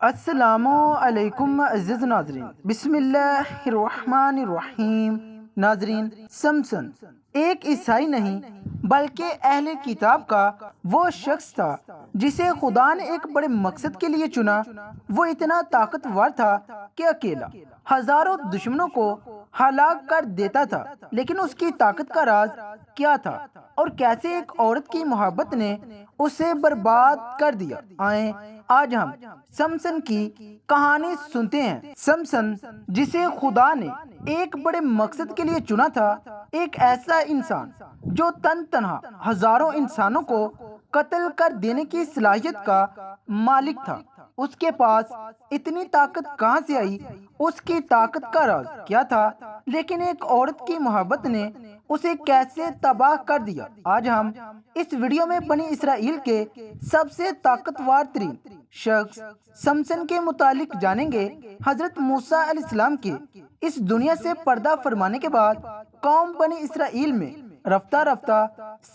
السلام علیکم عزیز ناظرین، بسم اللہ الرحمن الرحیم۔ ناظرین، سمسن ایک عیسائی نہیں بلکہ اہل کتاب کا وہ شخص تھا جسے خدا نے ایک بڑے مقصد کے لیے چنا۔ وہ اتنا طاقتور تھا کہ اکیلا ہزاروں دشمنوں کو ہلاک کر دیتا تھا، لیکن اس کی طاقت کا راز کیا تھا اور کیسے ایک عورت کی محبت نے اسے برباد کر دیا؟ آئیں آج ہم سمسن کی کہانی سنتے ہیں۔ سمسن جسے خدا نے ایک بڑے مقصد کے لیے چنا تھا، ایک ایسا انسان جو تنہا ہزاروں انسانوں کو قتل کر دینے کی صلاحیت کا مالک تھا۔ اس کے پاس اتنی طاقت کہاں سے آئی؟ اس کی طاقت کا راز کیا تھا؟ لیکن ایک عورت کی محبت نے اسے کیسے تباہ کر دیا؟ آج ہم اس ویڈیو میں بنی اسرائیل کے سب سے طاقتور ترین شخص سمسن کے متعلق جانیں گے۔ حضرت موسیٰ علیہ السلام کے اس دنیا سے پردہ فرمانے کے بعد قوم بنی اسرائیل میں رفتہ رفتہ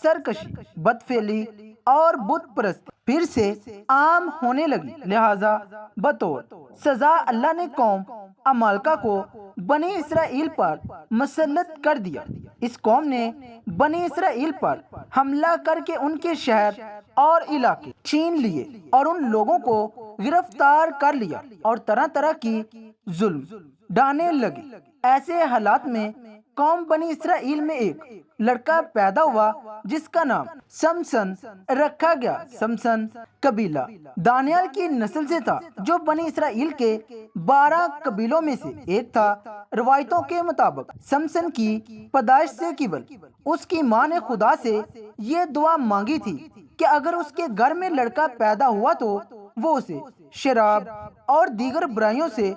سرکشی، بدفعلی اور بت پرست پھر سے عام ہونے لگی۔ لہٰذا بطور سزا اللہ نے قوم عمالقہ کو بنی اسرائیل پر مسلط کر دیا۔ اس قوم نے بنی اسرائیل پر حملہ کر کے ان کے شہر اور علاقے چھین لیے اور ان لوگوں کو گرفتار کر لیا اور طرح طرح کی ظلم ڈھانے لگے۔ ایسے حالات میں قوم بنی اسرائیل میں ایک لڑکا پیدا ہوا جس کا نام سمسن رکھا گیا۔ سمسن قبیلہ دانیال کی نسل سے تھا، جو بنی اسرائیل کے 12 قبیلوں میں سے ایک تھا۔ روایتوں کے مطابق سمسن کی پیدائش سے قبل اس کی ماں نے خدا سے یہ دعا مانگی تھی کہ اگر اس کے گھر میں لڑکا پیدا ہوا تو وہ اسے شراب اور دیگر برائیوں سے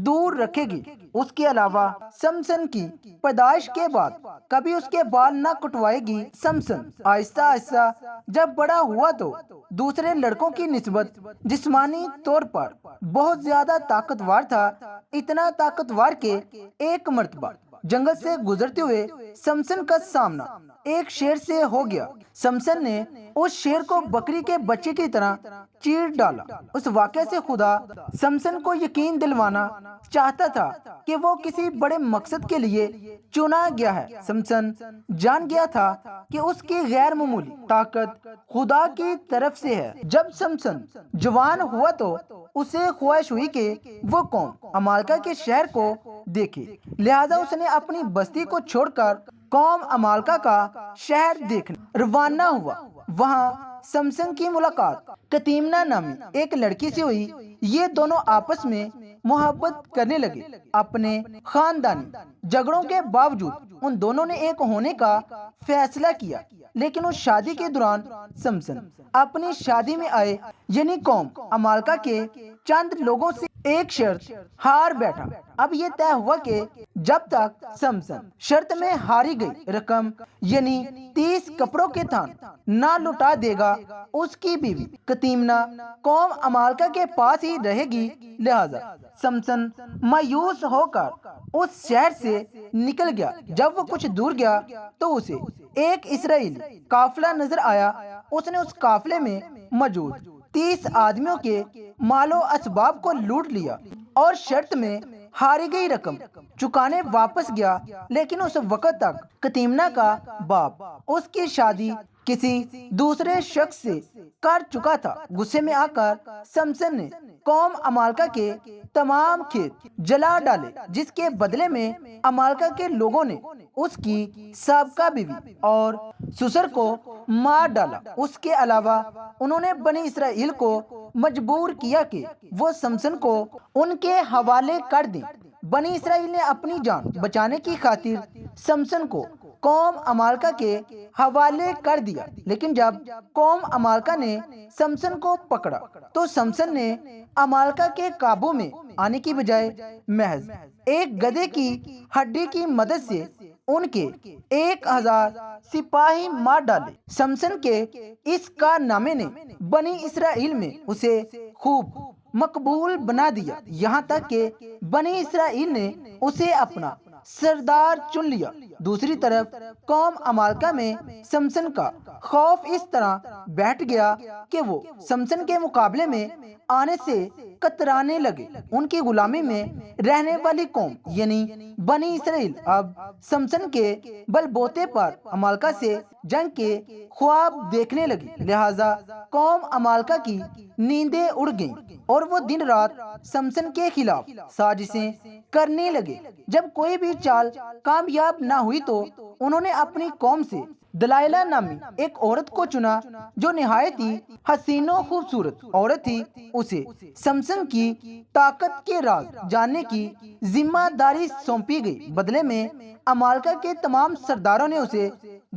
دور رکھے گی۔ اس کے علاوہ سمسن کی پیدائش کے بعد کبھی اس کے بال نہ کٹوائے گی۔ سمسن آہستہ آہستہ جب بڑا ہوا تو دوسرے لڑکوں کی نسبت جسمانی طور پر بہت زیادہ طاقتور تھا، اتنا طاقتور کہ ایک مرتبہ جنگل سے گزرتے ہوئے سمسن کا سامنا ایک شیر سے ہو گیا۔ سمسن نے اس شیر کو بکری کے بچے کی طرح چیر ڈالا۔ اس واقعے سے خدا سمسن کو یقین دلوانا چاہتا تھا کہ وہ کسی بڑے مقصد کے لیے چنا گیا ہے۔ سمسن جان گیا تھا کہ اس کی غیر معمولی طاقت خدا کی طرف سے ہے۔ جب سمسن جوان ہوا تو اسے خواہش ہوئی کہ وہ قوم عمالقہ کے شہر کو دیکھے، لہذا اس نے اپنی بستی کو چھوڑ کر قوم عمالقہ کا شہر دیکھنے روانہ ہوا۔ وہاں سمسن کی ملاقات کتیمنا نامی ایک لڑکی سے ہوئی۔ یہ دونوں آپس میں محبت کرنے لگے۔ اپنے خاندانی جھگڑوں کے باوجود ان دونوں نے ایک ہونے کا فیصلہ کیا، لیکن اس شادی کے دوران سمسن اپنی شادی میں آئے یعنی قوم عمالقہ کے چند لوگوں سے ایک شرط ہار بیٹھا۔ اب یہ طے ہوا کہ جب تک سمسن شرط میں ہاری گئی رقم یعنی 30 کپڑوں کے تھان نہ لوٹا دے گا، اس کی بیوی کتیمنا قوم عمالقہ کے پاس ہی رہے گی۔ لہذا سمسن مایوس ہو کر اس شہر سے نکل گیا۔ جب وہ کچھ دور گیا تو اسے ایک اسرائیلی قافلہ نظر آیا۔ اس نے اس قافلے میں موجود 30 آدمیوں کے مال و اسباب کو لوٹ لیا اور شرط میں ہاری گئی رقم چکانے واپس گیا۔ لیکن اس وقت تک کتیمنا کا باپ اس کی شادی کسی دوسرے شخص سے کر چکا تھا۔ غصے میں آ کر سمسن نے قوم عمالقہ کے تمام کھیت جلا ڈالے، جس کے بدلے میں عمالقہ کے لوگوں نے اس کی سابقہ بیوی اور سسر کو مار ڈالا۔ اس کے علاوہ انہوں نے بنی اسرائیل کو مجبور کیا کہ وہ سمسن کو ان کے حوالے کر دیں۔ بنی اسرائیل نے اپنی جان بچانے کی خاطر سمسن کو قوم عمالقہ کے حوالے کر دیا، لیکن جب قوم عمالقہ نے سمسن کو پکڑا تو سمسن نے عمالقہ کے قابو میں آنے کی بجائے محض ایک گدھے کی ہڈی کی مدد سے ان کے 1000 سپاہی مار ڈالے۔ سمسن کے اس کارنامے نے بنی اسرائیل میں اسے خوب مقبول بنا دیا، یہاں تک کہ بنی اسرائیل نے اسے اپنا سردار چن لیا۔ دوسری طرف قوم عمالقہ میں سمسن کا خوف اس طرح بیٹھ گیا کہ وہ سمسن کے مقابلے میں آنے سے کترانے لگے۔ ان کی غلامی میں رہنے والی قوم یعنی بنی اسرائیل اب سمسن کے بل بوتے پر عمالقہ سے جنگ کے خواب دیکھنے لگی، لہٰذا قوم عمالقہ کی نیندیں اڑ گئیں اور وہ دن رات سمسن کے خلاف سازشیں کرنے لگے۔ جب کوئی بھی چال کامیاب نہ ہوئی تو انہوں نے اپنی قوم سے دلائلہ نامی ایک عورت کو چنا جو نہایت ہی حسین و خوبصورت عورت تھی۔ اسے سمسن کی طاقت کے راز جاننے کی ذمہ داری سونپی گئی۔ بدلے میں عمالقہ کے تمام سرداروں نے اسے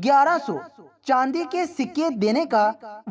1100 چاندی کے سکے دینے کا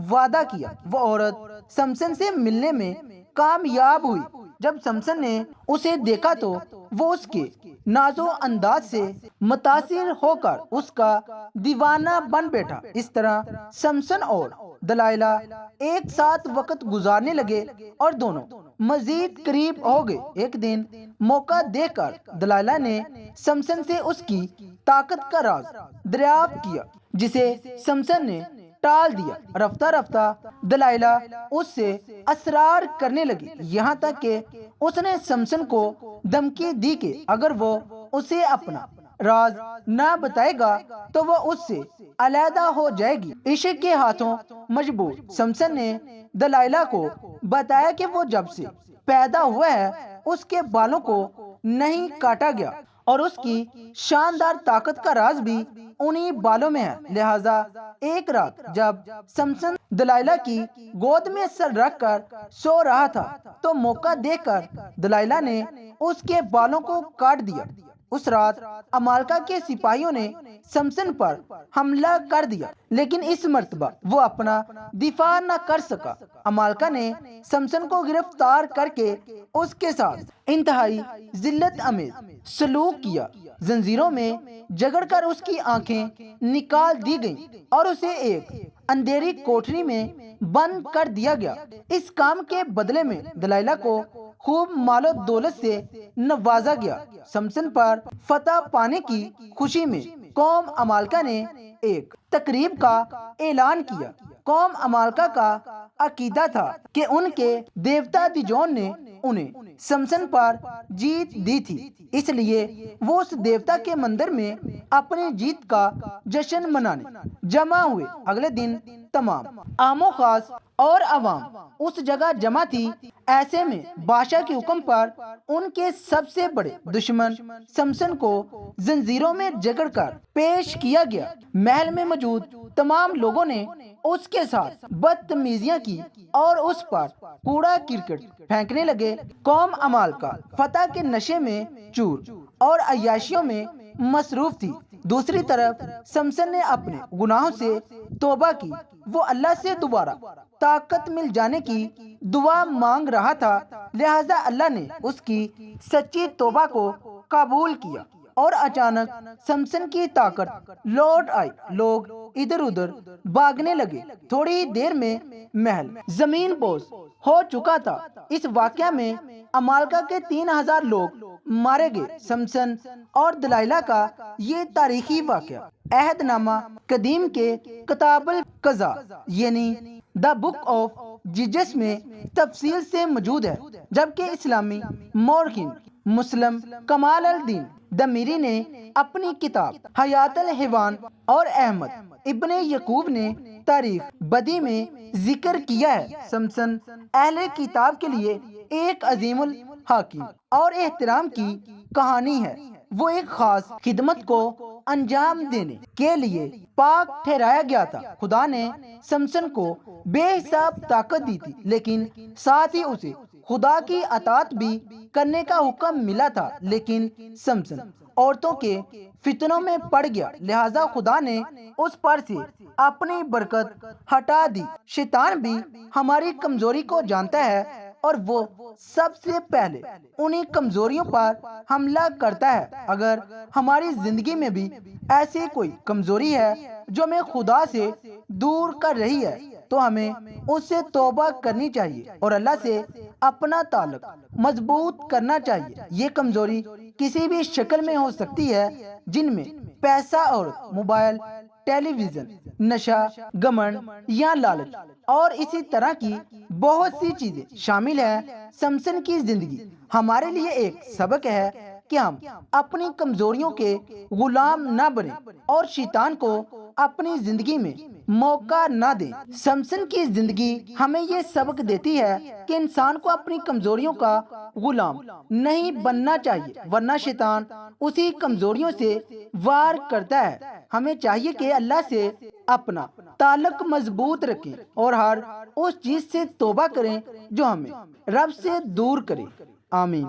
وعدہ کیا۔ وہ عورت سمسن سے ملنے میں کامیاب ہوئی۔ جب سمسن نے اسے دیکھا تو وہ اس کے ناز و انداز سے متاثر ہو کر اس کا دیوانہ بن بیٹھا۔ اس طرح سمسن اور دلائلہ ایک ساتھ وقت گزارنے لگے اور دونوں مزید قریب ہو گئے۔ ایک دن موقع دیکھ کر دلائلہ نے سمسن سے اس کی طاقت کا راز دریافت کیا، جسے سمسن نے ٹال دیا۔ رفتہ رفتہ دلائلہ اس سے اسرار کرنے لگی، یہاں تک کہ اس نے سمسن کو دھمکی دی کہ اگر وہ اسے اپنا راز نہ بتائے گا تو وہ اس سے علیحدہ ہو جائے گی۔ عشق کے ہاتھوں مجبور سمسن نے دلائلہ کو بتایا کہ وہ جب سے پیدا ہوا ہے اس کے بالوں کو نہیں کاٹا گیا اور اس کی شاندار طاقت کا راز بھی انہی بالوں میں ہے۔ لہٰذا ایک رات جب سمسن دلائلہ کی گود میں سر رکھ کر سو رہا تھا تو موقع دیکھ کر دلائلہ نے اس کے بالوں کو کاٹ دیا۔ اس رات عمالقہ کے سپاہیوں نے سمسن پر حملہ کر دیا، لیکن اس مرتبہ وہ اپنا دفاع نہ کر سکا۔ عمالقہ نے سمسن کو گرفتار کر کے اس کے ساتھ انتہائی ذلت آمیز سلوک کیا۔ زنجیروں میں جکڑ کر اس کی آنکھیں نکال دی گئیں اور اسے ایک اندھیری کوٹری میں بند کر دیا گیا۔ اس کام کے بدلے میں دلائلہ کو خوب مال و دولت سے نوازا گیا۔ سمسن پر فتح پانے کی خوشی میں قوم عمالقہ نے ایک تقریب کا اعلان کیا۔ قوم عمالقہ کا عقیدہ تھا کہ ان کے دیوتا دیجون نے انہیں سمسن پر جیت دی تھی، اس لیے وہ اس دیوتا کے مندر میں اپنی جیت کا جشن منانے جمع ہوئے۔ اگلے دن تمام عام و خاص اور عوام اس جگہ جمع تھی۔ ایسے میں بادشاہ کے حکم پر ان کے سب سے بڑے دشمن سمسن کو زنجیروں میں جکڑ کر پیش کیا گیا۔ محل میں موجود تمام لوگوں نے اس کے ساتھ بدتمیزیاں کی اور اس پر کوڑا کرکٹ پھینکنے لگے۔ قوم عمالقہ فتح کے نشے میں چور اور عیاشیوں میں مصروف تھی۔ دوسری طرف سمسن نے اپنے گناہوں سے توبہ کی۔ وہ اللہ سے دوبارہ طاقت مل جانے کی دعا مانگ رہا تھا، لہٰذا اللہ نے اس کی سچی توبہ کو قبول کیا اور اچانک سمسن کی طاقت لوٹ آئی۔ لوگ ادھر ادھر بھاگنے لگے۔ تھوڑی ہی دیر میں محل زمین بوس ہو چکا تھا۔ اس واقعہ میں عمالقہ کے 3000 لوگ مارے گئے۔ سمسن اور دلائلہ کا یہ تاریخی واقعہ عہد نامہ قدیم کے کتاب القضاء یعنی دا بک آف ججز میں تفصیل سے موجود ہے، جبکہ اسلامی مورخین مسلم کمال الدین دمیری نے اپنی کتاب حیات الحیوان اور احمد ابن یعقوب نے تاریخ بدی میں ذکر کیا ہے۔ سمسن اہل کتاب کے لیے ایک عظیم الحکیم اور احترام کی کہانی ہے۔ وہ ایک خاص خدمت کو انجام دینے کے لیے پاک ٹھہرایا گیا تھا۔ خدا نے سمسن کو بے حساب طاقت دی تھی، لیکن ساتھ ہی اسے خدا کی اطاعت بھی کرنے کا حکم ملا تھا۔ لیکن سمسن عورتوں کے فتنوں میں پڑ گیا، لہٰذا خدا نے اس پر سے اپنی برکت ہٹا دی۔ شیطان بھی ہماری کمزوری کو جانتا ہے اور وہ سب سے پہلے انہی کمزوریوں پر حملہ کرتا ہے۔ اگر ہماری زندگی میں بھی ایسی کوئی کمزوری ہے جو ہمیں خدا سے دور کر رہی ہے تو ہمیں اس سے توبہ کرنی چاہیے اور اللہ سے اپنا تعلق مضبوط کرنا چاہیے۔ یہ کمزوری کسی بھی شکل میں ہو سکتی ہے، جن میں پیسہ اور موبائل، ٹیلی ویژن، نشہ، گمنڈ یا لالچ اور اسی طرح کی بہت سی چیزیں شامل ہیں۔ سمسن کی زندگی ہمارے لیے ایک سبق ہے کہ ہم اپنی کمزوریوں کے غلام نہ بنیں اور شیطان کو اپنی زندگی میں موقع نہ دیں۔ سمسن کی زندگی ہمیں یہ سبق دیتی ہے کہ انسان کو اپنی کمزوریوں کا غلام نہیں بننا چاہیے، ورنہ شیطان اسی کمزوریوں سے وار کرتا ہے۔ ہمیں چاہیے کہ اللہ سے اپنا تعلق مضبوط رکھیں اور ہر اس چیز سے توبہ کریں جو ہمیں رب سے دور کرے۔ آمین۔